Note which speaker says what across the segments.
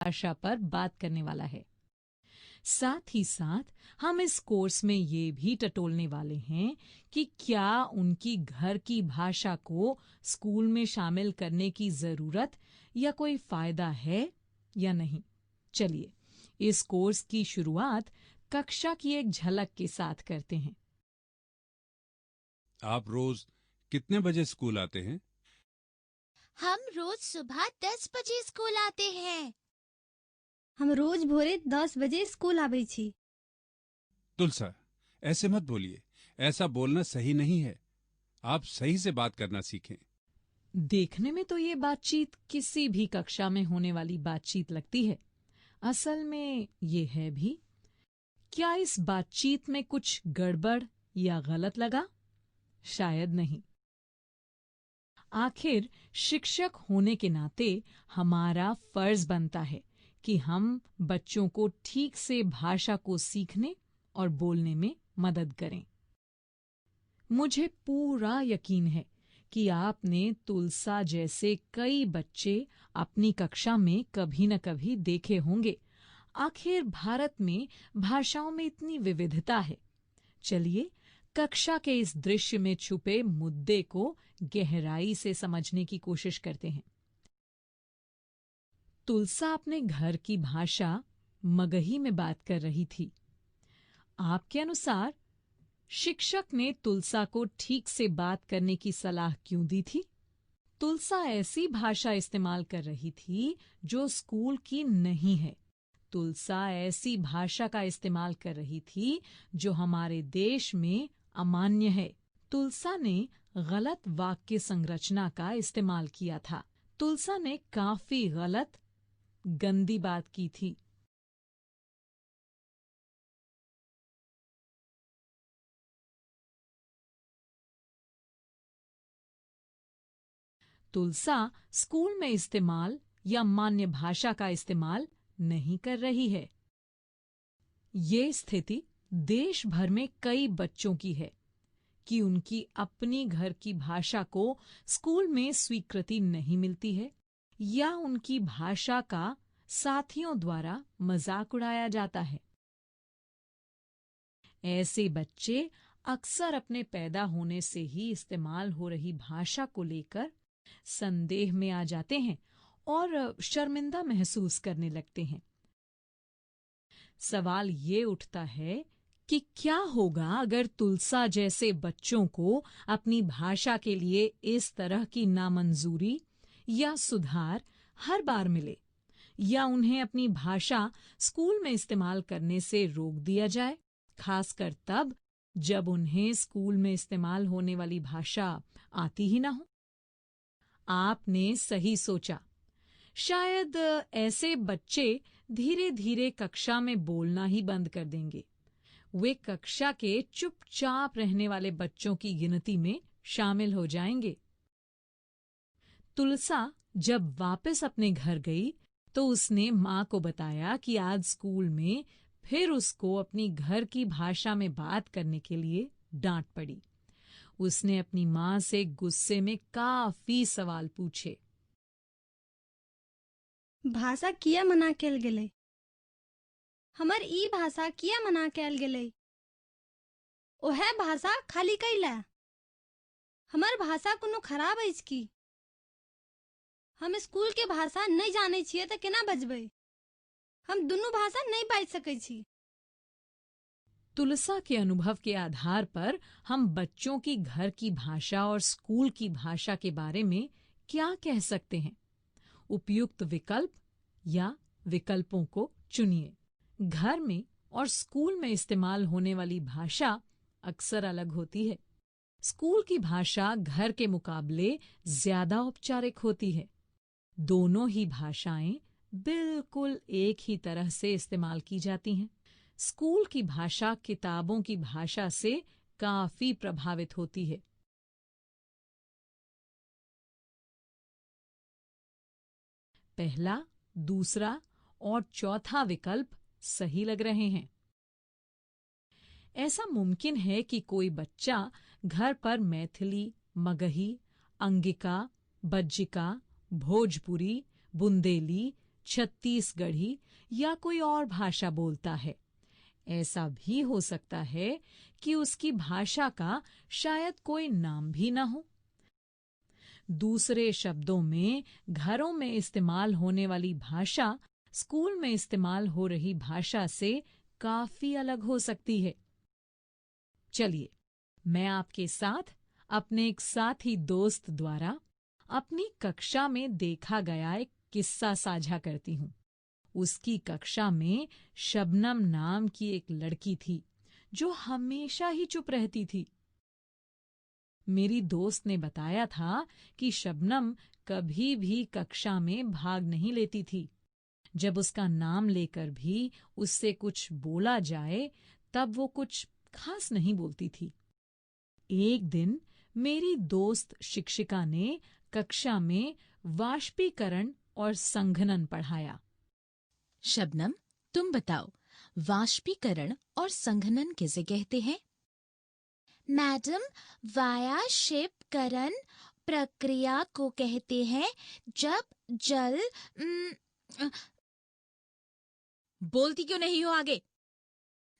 Speaker 1: भाषा पर बात करने वाला है। साथ ही साथ हम इस कोर्स में ये भी टटोलने वाले हैं कि क्या उनकी घर की भाषा को स्कूल में शामिल करने की जरूरत या कोई फायदा है या नहीं। चलिए इस कोर्स की शुरुआत कक्षा की एक झलक के साथ करते हैं।
Speaker 2: आप रोज कितने बजे स्कूल आते हैं?
Speaker 3: हम रोज सुबह 10 बजे स्कूल आते हैं।
Speaker 4: हम रोज भोरे 10 बजे स्कूल आबै छी।
Speaker 2: तुलसा, ऐसे मत बोलिए। ऐसा बोलना सही नहीं है। आप सही से बात करना सीखें।
Speaker 1: देखने में तो ये बातचीत किसी भी कक्षा में होने वाली बातचीत लगती है। असल में ये है भी। क्या इस बातचीत में कुछ गड़बड़ या गलत लगा? शायद नहीं। आखिर शिक्षक होने के नाते हमारा फर्ज बनता है कि हम बच्चों को ठीक से भाषा को सीखने और बोलने में मदद करें। मुझे पूरा यकीन है कि आपने तुलसा जैसे कई बच्चे अपनी कक्षा में कभी न कभी देखे होंगे। आखिर भारत में भाषाओं में इतनी विविधता है। चलिए कक्षा के इस दृश्य में छुपे मुद्दे को गहराई से समझने की कोशिश करते हैं। तुलसा अपने घर की भाषा मगही में बात कर रही थी। आपके अनुसार शिक्षक ने तुलसा को ठीक से बात करने की सलाह क्यों दी थी? तुलसा ऐसी भाषा इस्तेमाल कर रही थी जो स्कूल की नहीं है। तुलसा ऐसी भाषा का इस्तेमाल कर रही थी जो हमारे देश में अमान्य है। तुलसा ने गलत वाक्य संरचना का इस्तेमाल किया था। तुलसा ने काफी गलत, गंदी बात की थी। तुलसा स्कूल में इस्तेमाल या मान्य भाषा का इस्तेमाल नहीं कर रही है। ये स्थिति देश भर में कई बच्चों की है कि उनकी अपनी घर की भाषा को स्कूल में स्वीकृति नहीं मिलती है या उनकी भाषा का साथियों द्वारा मजाक उड़ाया जाता है। ऐसे बच्चे अक्सर अपने पैदा होने से ही इस्तेमाल हो रही भाषा को लेकर संदेह में आ जाते हैं और शर्मिंदा महसूस करने लगते हैं। सवाल ये उठता है कि क्या होगा अगर तुलसा जैसे बच्चों को अपनी भाषा के लिए इस तरह की नामंजूरी या सुधार हर बार मिले, या उन्हें अपनी भाषा स्कूल में इस्तेमाल करने से रोक दिया जाए, खासकर तब जब उन्हें स्कूल में इस्तेमाल होने वाली भाषा आती ही ना हो। आपने सही सोचा। शायद ऐसे बच्चे धीरे धीरे कक्षा में बोलना ही बंद कर देंगे। वे कक्षा के चुपचाप रहने वाले बच्चों की गिनती में शामिल हो जाएंगे। तुलसा जब वापस अपने घर गई तो उसने माँ को बताया कि आज स्कूल में फिर उसको अपनी घर की भाषा में बात करने के लिए डांट पड़ी। उसने अपनी माँ से गुस्से में काफी सवाल पूछे।
Speaker 4: भाषा किया मना कैल गेलै? हमर ई भाषा किया मना कैल गेलै? ओहे भाषा खाली कैला? हमर भाषा कोनो खराब अछि की? हम स्कूल के भाषा नहीं जाने छियै त केना बजबै? हम दुनू भाषा नहीं बाजि सकै छी।
Speaker 1: तुलसा के अनुभव के आधार पर हम बच्चों की घर की भाषा और स्कूल की भाषा के बारे में क्या कह सकते हैं? उपयुक्त विकल्प या विकल्पों को चुनिए। घर में और स्कूल में इस्तेमाल होने वाली भाषा अक्सर अलग होती है। स्कूल की भाषा घर के मुकाबले ज्यादा औपचारिक होती है। दोनों ही भाषाएं बिल्कुल एक ही तरह से इस्तेमाल की जाती हैं। स्कूल की भाषा किताबों की भाषा से काफी प्रभावित होती है। पहला, दूसरा और चौथा विकल्प सही लग रहे हैं। ऐसा मुमकिन है कि कोई बच्चा घर पर मैथिली, मगही, अंगिका, बज्जिका, भोजपुरी, बुंदेली, छत्तीसगढ़ी या कोई और भाषा बोलता है। ऐसा भी हो सकता है कि उसकी भाषा का शायद कोई नाम भी न हो। दूसरे शब्दों में, घरों में इस्तेमाल होने वाली भाषा स्कूल में इस्तेमाल हो रही भाषा से काफी अलग हो सकती है। चलिए, मैं आपके साथ अपने एक साथी दोस्त द्वारा अपनी कक्षा में देखा गया एक किस्सा साझा करती हूँ। उसकी कक्षा में शबनम नाम की एक लड़की थी जो हमेशा ही चुप रहती थी। मेरी दोस्त ने बताया था कि शबनम कभी भी कक्षा में भाग नहीं लेती थी। जब उसका नाम लेकर भी उससे कुछ बोला जाए तब वो कुछ खास नहीं बोलती थी। एक दिन मेरी दोस्त शिक्षिका ने कक्षा में वाष्पीकरण और संघनन पढ़ाया।
Speaker 5: शबनम, तुम बताओ, वाष्पीकरण और संघनन किसे कहते हैं?
Speaker 3: मैडम, वाष्पीकरण प्रक्रिया को कहते हैं जब जल
Speaker 5: बोलती क्यों नहीं हो आगे?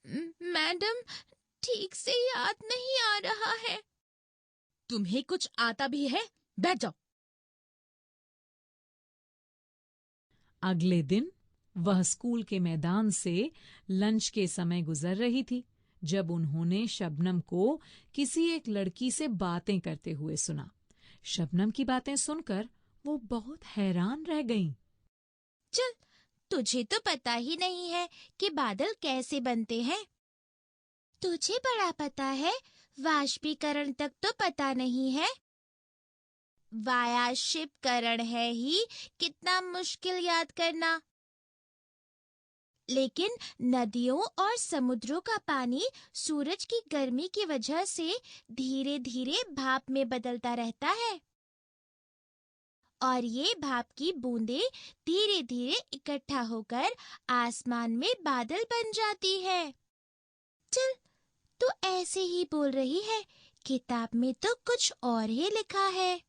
Speaker 3: मैडम, ठीक से याद नहीं आ रहा है।
Speaker 5: तुम्हें कुछ आता भी है? बैठ जाओ।
Speaker 1: अगले दिन वह स्कूल के मैदान से लंच के समय गुजर रही थी जब उन्होंने शबनम को किसी एक लड़की से बातें करते हुए सुना। शबनम की बातें सुनकर वो बहुत हैरान रह गईं।
Speaker 3: चल, तुझे तो पता ही नहीं है कि बादल कैसे बनते हैं। तुझे बड़ा पता है, वाष्पीकरण तक तो पता नहीं है। वाष्पीकरण है ही कितना मुश्किल याद करना। लेकिन नदियों और समुद्रों का पानी सूरज की गर्मी की वजह से धीरे धीरे भाप में बदलता रहता है और ये भाप की बूंदें धीरे धीरे इकट्ठा होकर आसमान में बादल बन जाती है। चल, तू ऐसे ही बोल रही है, किताब में तो कुछ और ही लिखा है।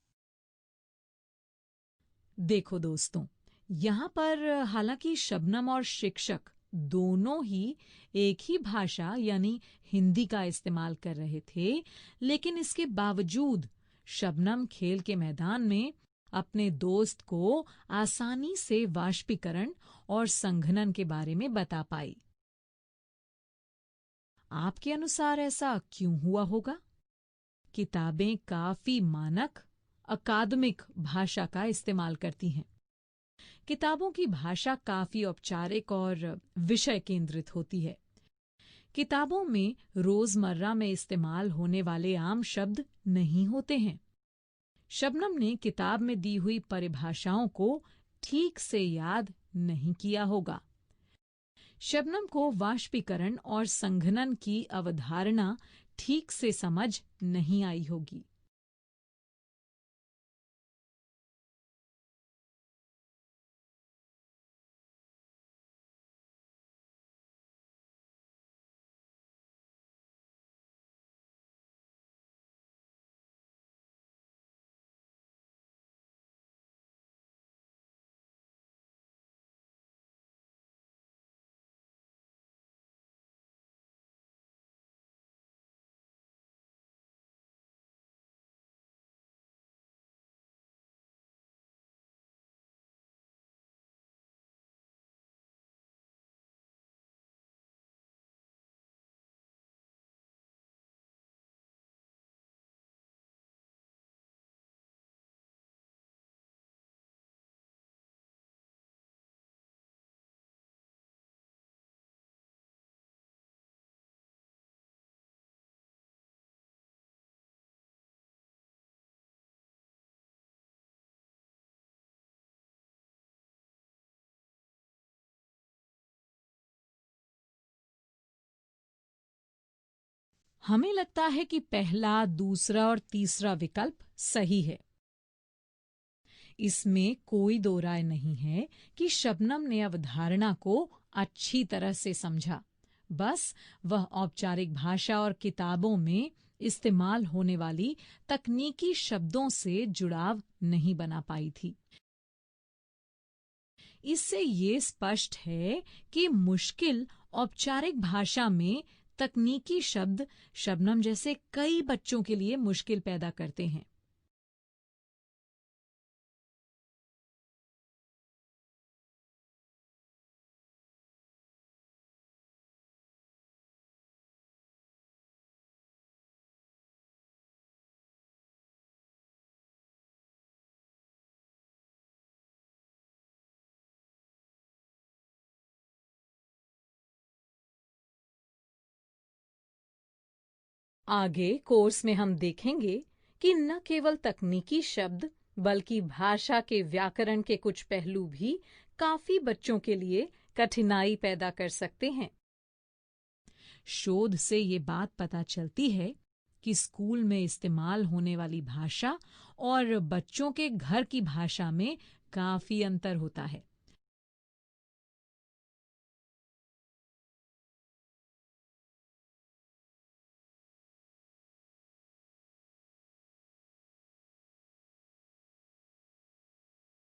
Speaker 1: देखो दोस्तों, यहाँ पर हालांकि शबनम और शिक्षक दोनों ही एक ही भाषा यानी हिंदी का इस्तेमाल कर रहे थे, लेकिन इसके बावजूद शबनम खेल के मैदान में अपने दोस्त को आसानी से वाष्पीकरण और संघनन के बारे में बता पाई। आपके अनुसार ऐसा क्यों हुआ होगा? किताबें काफी मानक अकादमिक भाषा का इस्तेमाल करती हैं। किताबों की भाषा काफी औपचारिक और विषय केंद्रित होती है। किताबों में रोजमर्रा में इस्तेमाल होने वाले आम शब्द नहीं होते हैं। शबनम ने किताब में दी हुई परिभाषाओं को ठीक से याद नहीं किया होगा। शबनम को वाष्पीकरण और संघनन की अवधारणा ठीक से समझ नहीं आई होगी। हमें लगता है कि पहला, दूसरा और तीसरा विकल्प सही है। इसमें कोई दो राय नहीं है कि शबनम ने अवधारणा को अच्छी तरह से समझा। बस वह औपचारिक भाषा और किताबों में इस्तेमाल होने वाली तकनीकी शब्दों से जुड़ाव नहीं बना पाई थी। इससे ये स्पष्ट है कि मुश्किल औपचारिक भाषा में तकनीकी शब्द शबनम जैसे कई बच्चों के लिए मुश्किल पैदा करते हैं। आगे कोर्स में हम देखेंगे कि न केवल तकनीकी शब्द बल्कि भाषा के व्याकरण के कुछ पहलू भी काफी बच्चों के लिए कठिनाई पैदा कर सकते हैं। शोध से ये बात पता चलती है कि स्कूल में इस्तेमाल होने वाली भाषा और बच्चों के घर की भाषा में काफी अंतर होता है।